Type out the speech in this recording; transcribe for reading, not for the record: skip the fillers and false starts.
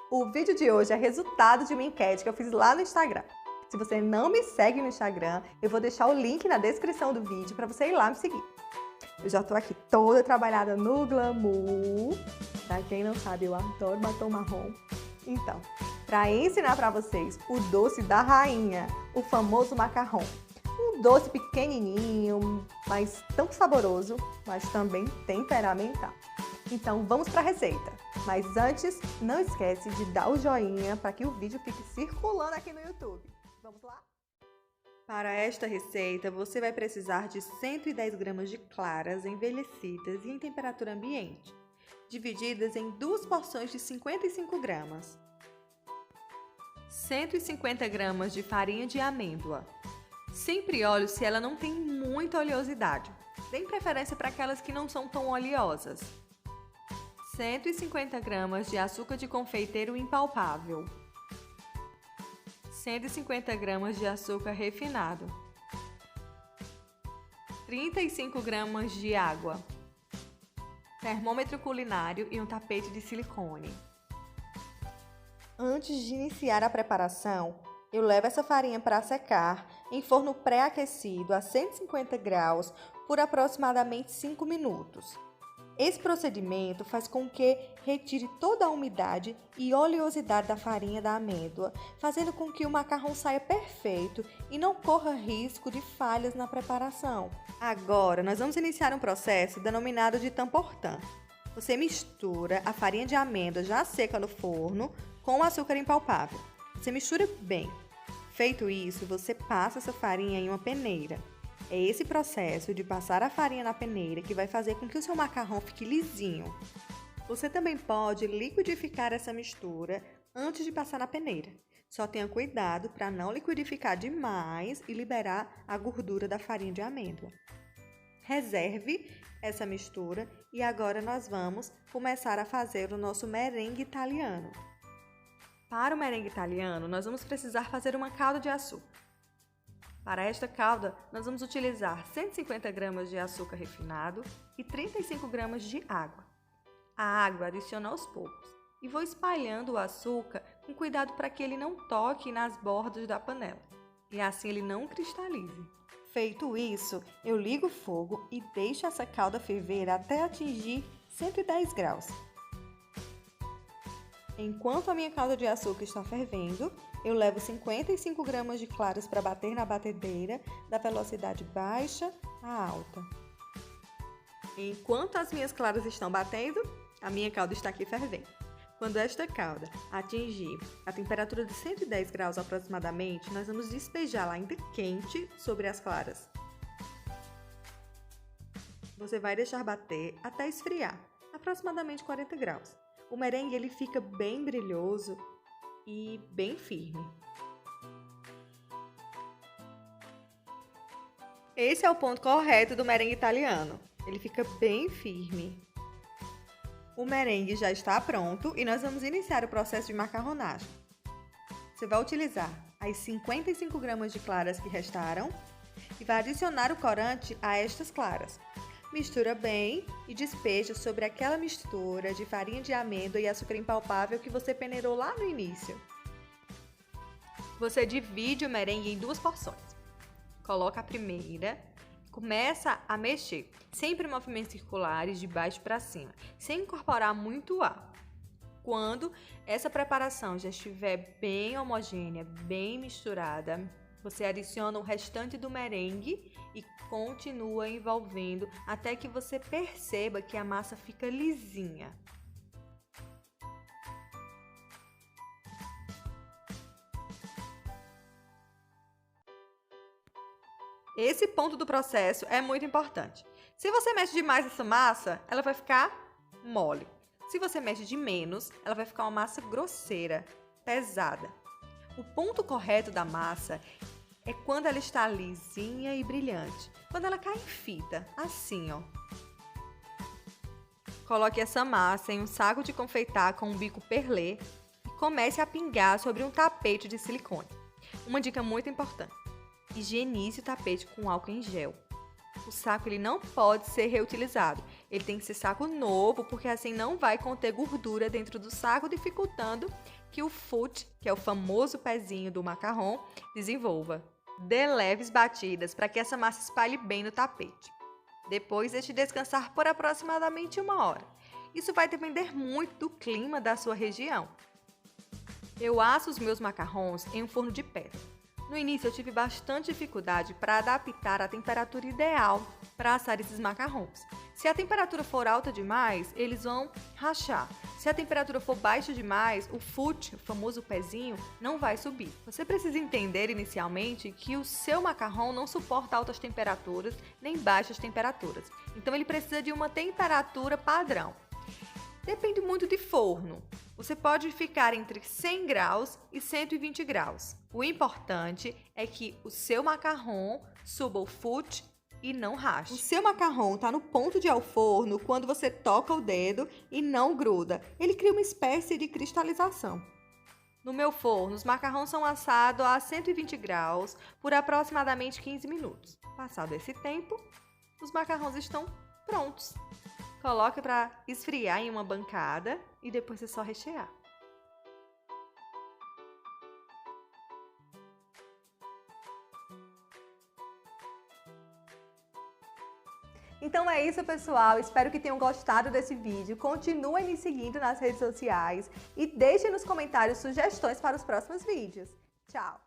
O vídeo de hoje é resultado de uma enquete que eu fiz lá no Instagram. Se você não me segue no Instagram, eu vou deixar o link na descrição do vídeo para você ir lá me seguir. Eu já tô aqui toda trabalhada no glamour. Pra quem não sabe, eu adoro batom marrom. Então, para ensinar para vocês o doce da rainha, o famoso macarrão. Um doce pequenininho, mas tão saboroso, mas também temperamental. Então vamos para a receita. Mas antes, não esquece de dar o joinha para que o vídeo fique circulando aqui no YouTube. Vamos lá? Para esta receita, você vai precisar de 110 gramas de claras envelhecidas e em temperatura ambiente, divididas em duas porções de 55 gramas. 150 gramas de farinha de amêndoa. Sempre óleo se ela não tem muita oleosidade. Dê preferência para aquelas que não são tão oleosas. 150 gramas de açúcar de confeiteiro impalpável. 150 gramas de açúcar refinado. 35 gramas de água. Termômetro culinário e um tapete de silicone. Antes de iniciar a preparação, eu levo essa farinha para secar em forno pré-aquecido a 150 graus por aproximadamente 5 minutos. Esse procedimento faz com que retire toda a umidade e oleosidade da farinha da amêndoa, fazendo com que o macarrão saia perfeito e não corra risco de falhas na preparação. Agora, nós vamos iniciar um processo denominado de tamportan. Você mistura a farinha de amêndoa já seca no forno com o açúcar impalpável. Você mistura bem. Feito isso, você passa essa farinha em uma peneira. É esse processo de passar a farinha na peneira que vai fazer com que o seu macarrão fique lisinho. Você também pode liquidificar essa mistura antes de passar na peneira. Só tenha cuidado para não liquidificar demais e liberar a gordura da farinha de amêndoa. Reserve essa mistura e agora nós vamos começar a fazer o nosso merengue italiano. Para o merengue italiano, nós vamos precisar fazer uma calda de açúcar. Para esta calda, nós vamos utilizar 150 gramas de açúcar refinado e 35 gramas de água. A água adiciono aos poucos e vou espalhando o açúcar com cuidado para que ele não toque nas bordas da panela e assim ele não cristalize. Feito isso, eu ligo o fogo e deixo essa calda ferver até atingir 110 graus. Enquanto a minha calda de açúcar está fervendo, eu levo 55 gramas de claras para bater na batedeira da velocidade baixa a alta. Enquanto as minhas claras estão batendo, a minha calda está aqui fervendo. Quando esta calda atingir a temperatura de 110 graus aproximadamente, nós vamos despejá-la ainda quente sobre as claras. Você vai deixar bater até esfriar, aproximadamente 40 graus. O merengue ele fica bem brilhoso e bem firme. Esse é o ponto correto do merengue italiano. Ele fica bem firme. O merengue já está pronto e nós vamos iniciar o processo de macarronagem. Você vai utilizar as 55 gramas de claras que restaram e vai adicionar o corante a estas claras. Mistura bem e despeja sobre aquela mistura de farinha de amêndoa e açúcar impalpável que você peneirou lá no início. Você divide o merengue em duas porções. Coloca a primeira e começa a mexer, sempre em movimentos circulares de baixo para cima, sem incorporar muito ar. Quando essa preparação já estiver bem homogênea, bem misturada, você adiciona o restante do merengue e continua envolvendo até que você perceba que a massa fica lisinha. Esse ponto do processo é muito importante. Se você mexe demais essa massa, ela vai ficar mole. Se você mexe de menos, ela vai ficar uma massa grosseira, pesada. O ponto correto da massa é quando ela está lisinha e brilhante. Quando ela cai em fita, assim, ó. Coloque essa massa em um saco de confeitar com um bico perlê e comece a pingar sobre um tapete de silicone. Uma dica muito importante: higienize o tapete com álcool em gel. O saco ele não pode ser reutilizado. Ele tem que ser saco novo, porque assim não vai conter gordura dentro do saco, dificultando que o foot, que é o famoso pezinho do macarrão, desenvolva. Dê leves batidas para que essa massa espalhe bem no tapete. Depois, deixe descansar por aproximadamente 1 hora. Isso vai depender muito do clima da sua região. Eu asso os meus macarrons em um forno de pedra. No início, eu tive bastante dificuldade para adaptar a temperatura ideal para assar esses macarrons. Se a temperatura for alta demais, eles vão rachar. Se a temperatura for baixa demais, o foot, o famoso pezinho, não vai subir. Você precisa entender inicialmente que o seu macarrão não suporta altas temperaturas nem baixas temperaturas. Então ele precisa de uma temperatura padrão. Depende muito de forno. Você pode ficar entre 100 graus e 120 graus. O importante é que o seu macarrão suba o foot e não rache. O seu macarrão está no ponto de ir ao forno quando você toca o dedo e não gruda. Ele cria uma espécie de cristalização. No meu forno, os macarrões são assados a 120 graus por aproximadamente 15 minutos. Passado esse tempo, os macarrões estão prontos. Coloque para esfriar em uma bancada e depois é só rechear. Então é isso, pessoal. Espero que tenham gostado desse vídeo. Continuem me seguindo nas redes sociais e deixem nos comentários sugestões para os próximos vídeos. Tchau!